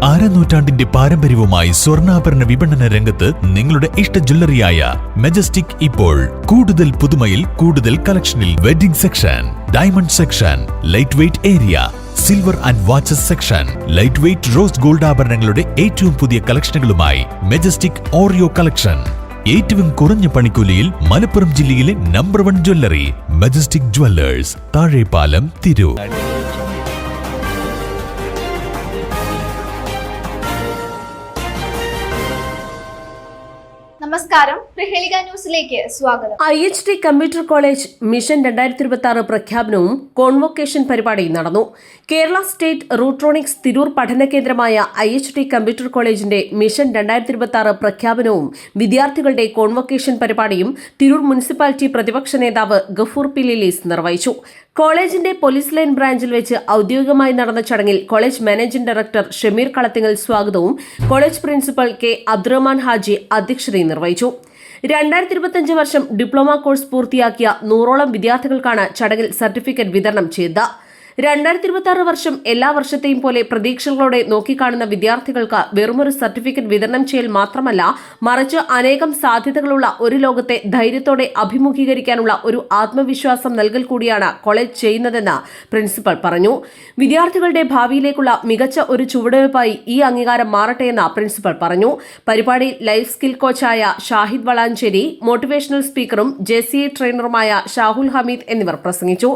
അരനൂറ്റാണ്ടിന്റെ പാരമ്പര്യവുമായി സ്വർണ്ണാഭരണ വിപണന രംഗത്ത് നിങ്ങളുടെ ഇഷ്ട ജ്വല്ലറിയായ മെജസ്റ്റിക് ഇപ്പോൾ കൂടുതൽ പുതുമയിൽ കൂടുതൽ കളക്ഷനിൽ wedding section, diamond section, light weight area, silver and watches section, light weight rose gold ആഭരണങ്ങളുടെ ഏറ്റവും പുതിയ കളക്ഷനുകളുമായി മെജസ്റ്റിക് ഓറിയോ കളക്ഷൻ. ഏറ്റവും കുറഞ്ഞ പണിക്കൂലിയിൽ മലപ്പുറം ജില്ലയിലെ number 1 jewellery majestic Jewellers, Thazhepalam, Tirur. നമസ്കാരം, പ്രഹേളിക ന്യൂസിലേക്ക് സ്വാഗതം. IHT കമ്പ്യൂട്ടർ കോളേജ് മിഷൻ 2026 പ്രഖ്യാപനവും കോൺവൊക്കേഷൻ പരിപാടിയും നടന്നു. കേരള സ്റ്റേറ്റ് റൂട്രോണിക്സ് തിരൂർ പഠന കേന്ദ്രമായ IHT കമ്പ്യൂട്ടർ കോളേജിന്റെ മിഷൻ 2026 പ്രഖ്യാപനവും വിദ്യാർത്ഥികളുടെ കോൺവൊക്കേഷൻ പരിപാടിയും തിരൂർ മുനിസിപ്പാലിറ്റി പ്രതിപക്ഷ നേതാവ് ഗഫൂർ പി ലീലീസ് നിർവഹിച്ചു. കോളേജിന്റെ പോലീസ് ലൈൻ ബ്രാഞ്ചിൽ വെച്ച് ഔദ്യോഗികമായി നടന്ന ചടങ്ങിൽ college managing director Shameer Kalathingal സ്വാഗതവും college principal K Abdurahman Haji അധ്യക്ഷതയും നിർവഹിച്ചു. 2025 വർഷം ഡിപ്ലോമ കോഴ്സ് പൂർത്തിയാക്കിയ 100ഓളം വിദ്യാർത്ഥികൾക്കാണ് ചടങ്ങിൽ സർട്ടിഫിക്കറ്റ് വിതരണം ചെയ്തത്. 2026 വർഷം എല്ലാ വർഷത്തെയും പോലെ പ്രതീക്ഷകളോടെ നോക്കിക്കാണുന്ന വിദ്യാർത്ഥികൾക്ക് വെറുമൊരു സർട്ടിഫിക്കറ്റ് വിതരണം ചെയ്യൽ മാത്രമല്ല, മറിച്ച് അനേകം സാധ്യതകളുള്ള ഒരു ലോകത്തെ ധൈര്യത്തോടെ അഭിമുഖീകരിക്കാനുള്ള ഒരു ആത്മവിശ്വാസം നൽകൽ കൂടിയാണ് കോളേജ് ചെയ്യുന്നതെന്ന് പ്രിൻസിപ്പൽ പറഞ്ഞു. വിദ്യാർത്ഥികളുടെ ഭാവിയിലേക്കുള്ള മികച്ച ഒരു ചുവടുവയ്പായി ഈ അംഗീകാരം മാറട്ടെയെന്ന് പ്രിൻസിപ്പൽ പറഞ്ഞു. പരിപാടിയിൽ ലൈഫ് സ്കിൽ കോച്ചായ ഷാഹിദ് വളാഞ്ചേരി, മോട്ടിവേഷണൽ സ്പീക്കറും JCA ട്രെയിനറുമായ ഷാഹുൽ ഹമീദ് എന്നിവർ പ്രസംഗിച്ചു.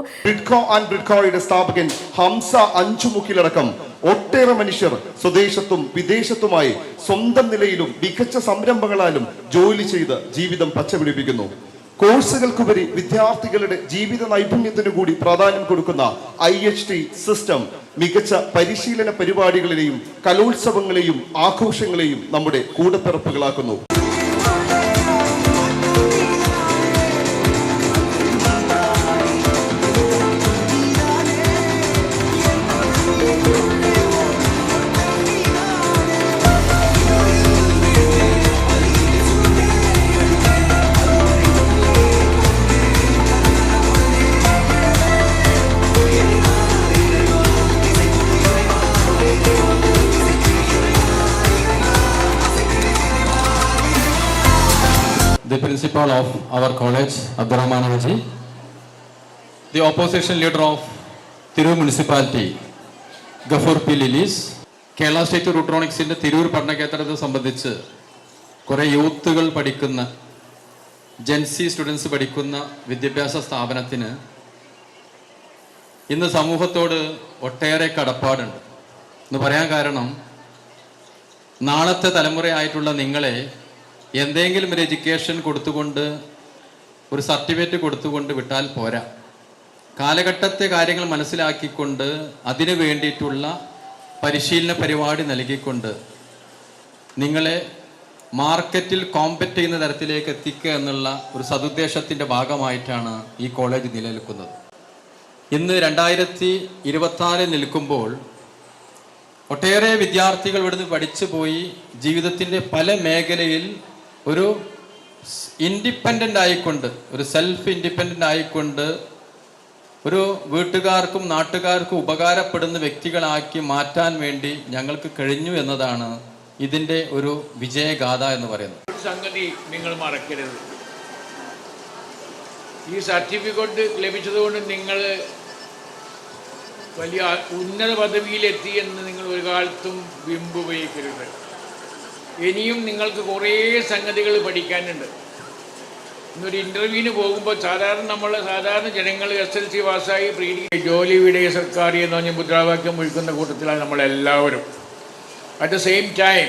ഹംസ അഞ്ചുമുക്കിലടക്കം ഒട്ടേറെ മനുഷ്യർ സ്വദേശത്തും വിദേശത്തുമായി സ്വന്തം നിലയിലും മികച്ച സംരംഭങ്ങളാലും ജോലി ചെയ്ത് ജീവിതം പച്ചപിടിപ്പിക്കുന്നു. കോഴ്സുകൾക്കുപരി വിദ്യാർത്ഥികളുടെ ജീവിത നൈപുണ്യത്തിനു കൂടി പ്രാധാന്യം കൊടുക്കുന്ന IHT സിസ്റ്റം മികച്ച പരിശീലന പരിപാടികളെയും കലോത്സവങ്ങളെയും ആഘോഷങ്ങളെയും നമ്മുടെ കൂടപ്പിറപ്പുകളാക്കുന്നു. The principal of our college, Abdurrahman Haji, the opposition leader of Tirur municipality, Gafur P. Lilis, Kerala State Rutronics in the Tirur പഠനകേന്ദ്രത്തെ സംബന്ധിച്ച് കുറേ യൂത്തുകൾ പഠിക്കുന്ന ജെൻസി സ്റ്റുഡൻസ് പഠിക്കുന്ന വിദ്യാഭ്യാസ സ്ഥാപനത്തിന് ഇന്ന് സമൂഹത്തോട് ഒട്ടേറെ കടപ്പാടുണ്ട് എന്ന് പറയാൻ കാരണം, നാളത്തെ തലമുറയായിട്ടുള്ള നിങ്ങളെ എന്തെങ്കിലും ഒരു എഡ്യൂക്കേഷൻ കൊടുത്തുകൊണ്ട് ഒരു സർട്ടിഫിക്കറ്റ് കൊടുത്തുകൊണ്ട് വിട്ടാൽ പോരാ. കാലഘട്ടത്തെ കാര്യങ്ങൾ മനസ്സിലാക്കിക്കൊണ്ട് അതിനു വേണ്ടിയിട്ടുള്ള പരിശീലന പരിപാടി നൽകിക്കൊണ്ട് നിങ്ങളെ മാർക്കറ്റിൽ കോമ്പറ്റ് ചെയ്യുന്ന തരത്തിലേക്ക് എത്തിക്കുക എന്നുള്ള ഒരു സതുദ്ദേശത്തിൻ്റെ ഭാഗമായിട്ടാണ് ഈ കോളേജ് നിലനിൽക്കുന്നത്. ഇന്ന് 2024 നിൽക്കുമ്പോൾ ഒട്ടേറെ വിദ്യാർത്ഥികൾ ഇവിടുന്ന് പഠിച്ചു പോയി ജീവിതത്തിൻ്റെ പല മേഖലയിൽ ഒരു ഇൻഡിപെൻഡൻ്റ് ആയിക്കൊണ്ട്, ഒരു സെൽഫ് ഇൻഡിപെൻഡൻ്റ് ആയിക്കൊണ്ട് ഒരു വീട്ടുകാർക്കും നാട്ടുകാർക്കും ഉപകാരപ്പെടുന്ന വ്യക്തികളാക്കി മാറ്റാൻ വേണ്ടി ഞങ്ങൾക്ക് കഴിഞ്ഞു എന്നതാണ് ഇതിൻ്റെ ഒരു വിജയഗാഥ എന്ന് പറയുന്നത്. സംഗതി നിങ്ങൾ മറക്കരുത്. ഈ സർട്ടിഫിക്കറ്റ് ലഭിച്ചതുകൊണ്ട് നിങ്ങൾ വലിയ ഉന്നത പദവിയിലെത്തി എന്ന് നിങ്ങൾ ഒരു കാലത്തും ബിംബുപയോഗിക്കരുത്. ഇനിയും നിങ്ങൾക്ക് കുറേ സംഗതികൾ പഠിക്കാനുണ്ട്. ഇന്നൊരു ഇൻ്റർവ്യൂവിന് പോകുമ്പോൾ സാധാരണ ജനങ്ങൾ SLC പാസ്സായി ജോലി വിടയ സർക്കാർ എന്ന് പറഞ്ഞ മുദ്രാവാക്യം ഒഴുക്കുന്ന കൂട്ടത്തിലാണ് നമ്മളെല്ലാവരും. അറ്റ് ദ സെയിം ടൈം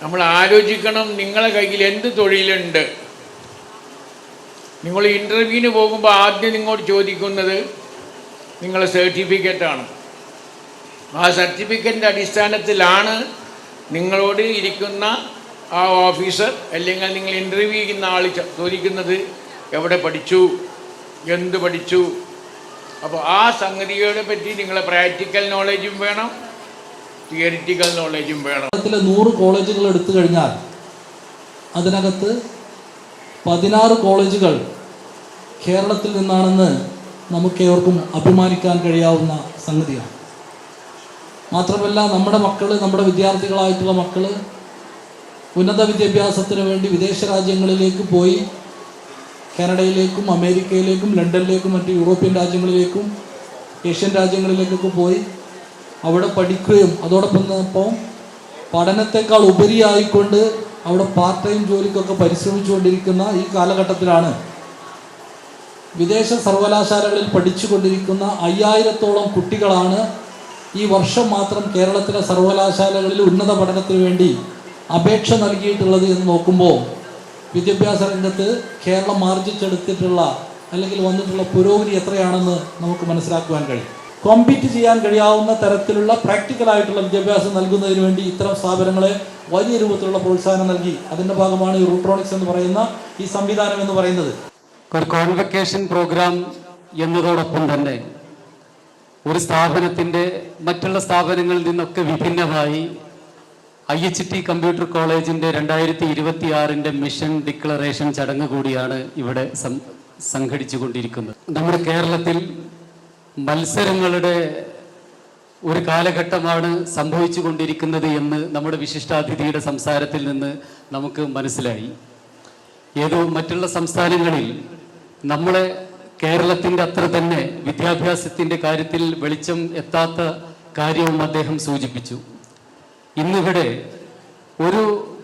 നമ്മൾ ആലോചിക്കണം, നിങ്ങളെ കയ്യിൽ എന്ത് തൊഴിലുണ്ട്. നിങ്ങൾ ഇൻ്റർവ്യൂവിന് പോകുമ്പോൾ ആദ്യം നിങ്ങളോട് ചോദിക്കുന്നത് നിങ്ങളെ സർട്ടിഫിക്കറ്റാണ്. ആ സർട്ടിഫിക്കറ്റിൻ്റെ അടിസ്ഥാനത്തിലാണ് നിങ്ങളോട് ഇരിക്കുന്ന ആ ഓഫീസർ അല്ലെങ്കിൽ നിങ്ങൾ ഇൻ്റർവ്യൂ ചെയ്യുന്ന ആൾ ചോദിക്കുന്നത് എവിടെ പഠിച്ചു, എന്ത് പഠിച്ചു. അപ്പോൾ ആ സംഗതികളെ പറ്റി നിങ്ങളെ പ്രാക്ടിക്കൽ നോളജും വേണം, തിയറിറ്റിക്കൽ നോളജും വേണം. 100 കോളേജുകൾ എടുത്തു കഴിഞ്ഞാൽ അതിനകത്ത് 16 കോളേജുകൾ കേരളത്തിൽ നിന്നാണെന്ന് നമുക്കേവർക്കും അഭിമാനിക്കാൻ കഴിയാവുന്ന സംഗതിയാണ്. മാത്രമല്ല നമ്മുടെ മക്കൾ, നമ്മുടെ വിദ്യാർത്ഥികളായിട്ടുള്ള മക്കൾ ഉന്നത വിദ്യാഭ്യാസത്തിന് വേണ്ടി വിദേശ രാജ്യങ്ങളിലേക്ക് പോയി, കാനഡയിലേക്കും അമേരിക്കയിലേക്കും ലണ്ടനിലേക്കും മറ്റ് യൂറോപ്യൻ രാജ്യങ്ങളിലേക്കും ഏഷ്യൻ രാജ്യങ്ങളിലേക്കൊക്കെ പോയി അവിടെ പഠിക്കുകയും അതോടൊപ്പം പഠനത്തെക്കാൾ ഉപരിയായിക്കൊണ്ട് അവിടെ പാർട്ട് ടൈം ജോലിക്കൊക്കെ പരിശ്രമിച്ചുകൊണ്ടിരിക്കുന്ന ഈ കാലഘട്ടത്തിലാണ് വിദേശ സർവകലാശാലകളിൽ പഠിച്ചുകൊണ്ടിരിക്കുന്ന 5000-ഓളം കുട്ടികളാണ് ഈ വർഷം മാത്രം കേരളത്തിലെ സർവകലാശാലകളിൽ ഉന്നത പഠനത്തിന് വേണ്ടി അപേക്ഷ നൽകിയിട്ടുള്ളത് എന്ന് നോക്കുമ്പോൾ വിദ്യാഭ്യാസ രംഗത്ത് കേരളം ആർജിച്ചെടുത്തിട്ടുള്ള അല്ലെങ്കിൽ വന്നിട്ടുള്ള പുരോഗതി എത്രയാണെന്ന് നമുക്ക് മനസ്സിലാക്കുവാൻ കഴിയും. കോമ്പീറ്റ് ചെയ്യാൻ കഴിയാവുന്ന തരത്തിലുള്ള പ്രാക്ടിക്കലായിട്ടുള്ള വിദ്യാഭ്യാസം നൽകുന്നതിന് വേണ്ടി ഇത്തരം സ്ഥാപനങ്ങളെ വലിയ രൂപത്തിലുള്ള പ്രോത്സാഹനം നൽകി. അതിൻ്റെ ഭാഗമാണ് ഈ റൂട്രോണിക്സ് എന്ന് പറയുന്ന ഈ സംവിധാനം എന്ന് പറയുന്നത്. ഒരു കോൺവെക്കേഷൻ പ്രോഗ്രാം എന്നതോടൊപ്പം തന്നെ ഒരു സ്ഥാപനത്തിൻ്റെ മറ്റുള്ള സ്ഥാപനങ്ങളിൽ നിന്നൊക്കെ വിഭിന്നമായി IHT കമ്പ്യൂട്ടർ കോളേജിൻ്റെ 2026 മിഷൻ ഡിക്ലറേഷൻ ചടങ്ങ് കൂടിയാണ് ഇവിടെ സംഘടിച്ചു കൊണ്ടിരിക്കുന്നത്. നമ്മുടെ കേരളത്തിൽ മത്സരങ്ങളുടെ ഒരു കാലഘട്ടമാണ് സംഭവിച്ചു കൊണ്ടിരിക്കുന്നത് എന്ന് നമ്മുടെ വിശിഷ്ടാതിഥിയുടെ സംസാരത്തിൽ നിന്ന് നമുക്ക് മനസ്സിലായി. ഏതോ മറ്റുള്ള സംസ്ഥാനങ്ങളിൽ നമ്മളെ കേരളത്തിൻ്റെ അത്ര തന്നെ വിദ്യാഭ്യാസത്തിൻ്റെ കാര്യത്തിൽ വെളിച്ചം എത്താത്ത കാര്യവും അദ്ദേഹം സൂചിപ്പിച്ചു. ഇന്നിവിടെ ഒരു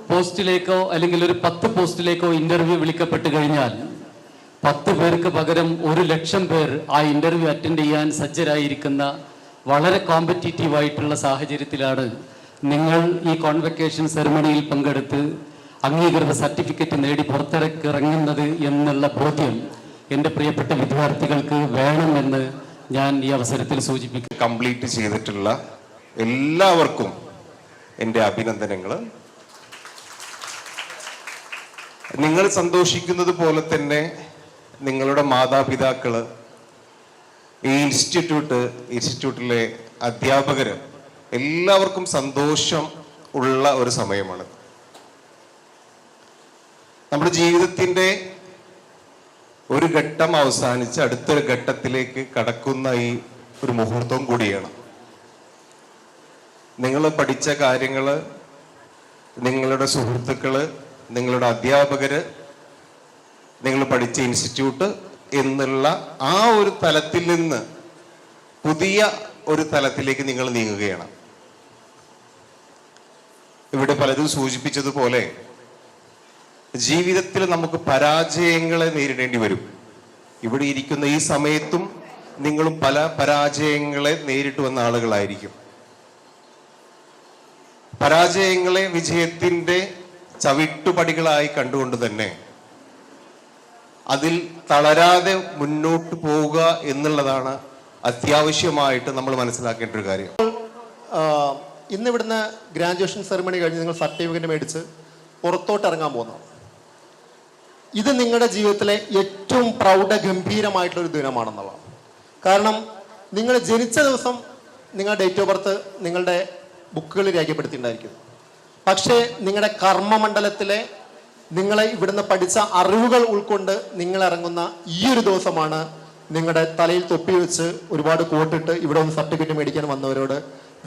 പോസ്റ്റിലേക്കോ അല്ലെങ്കിൽ ഒരു 10 പോസ്റ്റിലേക്കോ ഇൻ്റർവ്യൂ വിളിക്കപ്പെട്ട് കഴിഞ്ഞാൽ 10 പേർക്ക് പകരം 100,000 പേർ ആ ഇൻ്റർവ്യൂ അറ്റൻഡ് ചെയ്യാൻ സജ്ജരായിരിക്കുന്ന വളരെ കോമ്പറ്റീറ്റീവായിട്ടുള്ള സാഹചര്യത്തിലാണ് നിങ്ങൾ ഈ കോൺവെക്കേഷൻ സെറമണിയിൽ പങ്കെടുത്ത് അംഗീകൃത സർട്ടിഫിക്കറ്റ് നേടി പുറത്തിറങ്ങുന്നത് എന്നുള്ള ബോധ്യം എൻ്റെ പ്രിയപ്പെട്ട വിദ്യാർത്ഥികൾക്ക് വേണമെന്ന് ഞാൻ ഈ അവസരത്തിൽ സൂചിപ്പിക്കും. കംപ്ലീറ്റ് ചെയ്തിട്ടുള്ള എല്ലാവർക്കും എൻ്റെ അഭിനന്ദനങ്ങൾ. നിങ്ങൾ സന്തോഷിക്കുന്നത് പോലെ നിങ്ങളുടെ മാതാപിതാക്കൾ, ഈ ഇൻസ്റ്റിറ്റ്യൂട്ടിലെ അധ്യാപകർ എല്ലാവർക്കും സന്തോഷം ഉള്ള ഒരു സമയമാണ്. നമ്മുടെ ജീവിതത്തിൻ്റെ ഒരു ഘട്ടം അവസാനിച്ച് അടുത്തൊരു ഘട്ടത്തിലേക്ക് കടക്കുന്ന ഈ ഒരു മുഹൂർത്തവും കൂടിയാണ്. നിങ്ങൾ പഠിച്ച കാര്യങ്ങൾ, നിങ്ങളുടെ സുഹൃത്തുക്കൾ, നിങ്ങളുടെ അധ്യാപകർ, നിങ്ങൾ പഠിച്ച ഇൻസ്റ്റിറ്റ്യൂട്ട് എന്നുള്ള ആ ഒരു തലത്തിൽ നിന്ന് പുതിയ ഒരു തലത്തിലേക്ക് നിങ്ങൾ നീങ്ങുകയാണ്. ഇവിടെ പലരും സൂചിപ്പിച്ചതുപോലെ ജീവിതത്തിൽ നമുക്ക് പരാജയങ്ങളെ നേരിടേണ്ടി വരും. ഇവിടെ ഇരിക്കുന്ന ഈ സമയത്തും നിങ്ങളും പല പരാജയങ്ങളെ നേരിട്ട് വന്ന ആളുകളായിരിക്കും. പരാജയങ്ങളെ വിജയത്തിൻ്റെ ചവിട്ടുപടികളായി കണ്ടുകൊണ്ട് തന്നെ അതിൽ തളരാതെ മുന്നോട്ട് പോവുക എന്നുള്ളതാണ് അത്യാവശ്യമായിട്ട് നമ്മൾ മനസ്സിലാക്കേണ്ട ഒരു കാര്യം. ഇന്ന് ഇവിടുന്ന് ഗ്രാജുവേഷൻ സെറിമണി കഴിഞ്ഞ് നിങ്ങൾ സർട്ടിഫിക്കറ്റ് മേടിച്ച് പുറത്തോട്ട് ഇറങ്ങാൻ പോകുന്നു. ഇത് നിങ്ങളുടെ ജീവിതത്തിലെ ഏറ്റവും പ്രൗഢഗംഭീരമായിട്ടുള്ളൊരു ദിനമാണെന്നുള്ളതാണ്. കാരണം നിങ്ങൾ ജനിച്ച ദിവസം നിങ്ങളുടെ ഡേറ്റ് ഓഫ് ബർത്ത് നിങ്ങളുടെ ബുക്കുകളിൽ രേഖപ്പെടുത്തിയിട്ടുണ്ടായിരിക്കും. പക്ഷേ നിങ്ങളുടെ കർമ്മമണ്ഡലത്തിലെ നിങ്ങളെ ഇവിടുന്ന് പഠിച്ച അറിവുകൾ ഉൾക്കൊണ്ട് നിങ്ങൾ ഇറങ്ങുന്ന ഈ ഒരു ദിവസമാണ് നിങ്ങളുടെ തലയിൽ തൊപ്പി വെച്ച് ഒരുപാട് കോട്ടിട്ട് ഇവിടെ ഒന്ന് സർട്ടിഫിക്കറ്റ് മേടിക്കാൻ വന്നവരോട്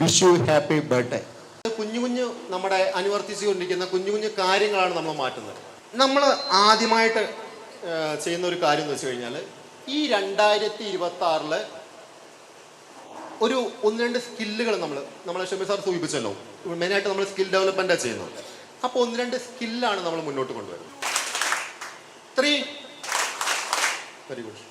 വിഷ് യു ഹാപ്പി ബർത്ത്ഡേ. കുഞ്ഞു നമ്മുടെ അനുവർത്തിച്ചുകൊണ്ടിരിക്കുന്ന കുഞ്ഞു കാര്യങ്ങളാണ് നമ്മൾ മാറ്റുന്നത്. നമ്മൾ ആദ്യമായിട്ട് ചെയ്യുന്ന ഒരു കാര്യം എന്ന് വെച്ച് കഴിഞ്ഞാൽ ഈ 2026 ഒരു 1-2 സ്കില്ലുകൾ നമ്മളെ ഷമീർ സാർ സൂചിപ്പിച്ചല്ലോ. മെയിനായിട്ട് നമ്മൾ സ്കിൽ ഡെവലപ്മെൻറ്റാണ് ചെയ്യുന്നത്. അപ്പോൾ 1-2 സ്കില്ലാണ് നമ്മൾ മുന്നോട്ട് കൊണ്ടുവരുന്നത്. 3 വെരി ഗുഡ്.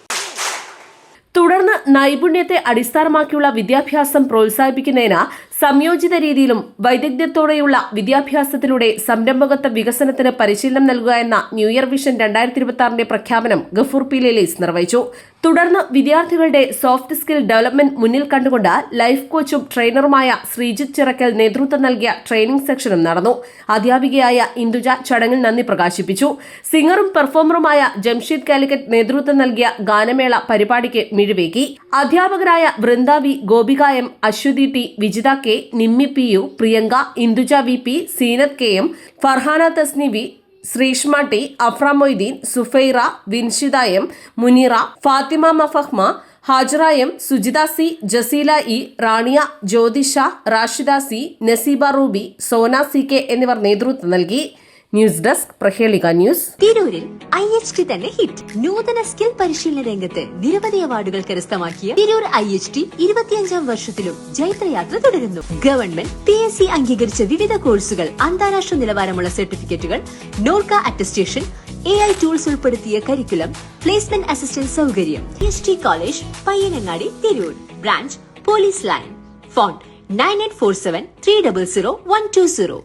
തുടർന്ന് നൈപുണ്യത്തെ അടിസ്ഥാനമാക്കിയുള്ള വിദ്യാഭ്യാസം പ്രോത്സാഹിപ്പിക്കുന്നതിന് സംയോജിത രീതിയിലും വൈദഗ്ധ്യത്തോടെയുള്ള വിദ്യാഭ്യാസത്തിലൂടെ സംരംഭകത്വ വികസനത്തിന് പരിശീലനം നൽകുക എന്ന ന്യൂ ഇയർ വിഷൻ 2026 പ്രഖ്യാപനം ഗഫൂർ പി ലീലീസ് നിർവഹിച്ചു. തുടർന്ന് വിദ്യാർത്ഥികളുടെ സോഫ്റ്റ് സ്കിൽ ഡെവലപ്മെന്റ് മുന്നിൽ കണ്ടുകൊണ്ട് ലൈഫ് കോച്ചും ട്രെയിനറുമായ ശ്രീജിത്ത് ചിറക്കൽ നേതൃത്വം നൽകിയ ട്രെയിനിംഗ് സെക്ഷനും നടന്നു. അധ്യാപികയായ ഇന്ദുജ ചടങ്ങിൽ നന്ദി പ്രകാശിപ്പിച്ചു. സിംഗറും പെർഫോമറുമായ ജംഷീദ് കാലിക്കറ്റ് നേതൃത്വം നൽകിയ ഗാനമേള പരിപാടിക്ക് മിഴിവേകി. അധ്യാപകരായ Vrinda V, Gopika M, Aswathy T, Vijitha K, Nimmi P U, Priyanka, Induja V P, Seenath K M, Farhana Tasni V, Shreeshma T, Afra Moideen, Sufaira, Vinshitha M, Muneera, Fathima Mafahma, Hajara M, Sujitha C, Jaseela E, Rania, Jyothisha, Rashida C, Naseeba Ruby, Sona C K എന്നിവർ നേതൃത്വം നൽകി. ന്യൂസ് ഡെസ്ക് പ്രഹേളിക ന്യൂസ്. തിരൂരിൽ IHT തന്നെ ഹിറ്റ്. നൂതന സ്കിൽ പരിശീലന രംഗത്ത് നിരവധി അവാർഡുകൾ കരസ്ഥമാക്കിയ തിരൂർ IHT 25ാം വർഷത്തിലും ജൈത്രയാത്ര തുടരുന്നു. ഗവൺമെന്റ് PSC അംഗീകരിച്ച വിവിധ കോഴ്സുകൾ, അന്താരാഷ്ട്ര നിലവാരമുള്ള സർട്ടിഫിക്കറ്റുകൾ, നോർക്ക അറ്റസ്റ്റേഷൻ, AI ടൂൾസ് ഉൾപ്പെടുത്തിയ കരിക്കുലം, പ്ലേസ്മെന്റ് അസിസ്റ്റന്റ് സൗകര്യം. IHT college, Payyanangadi, Tirur. Branch police line. Phone 9847 300 120.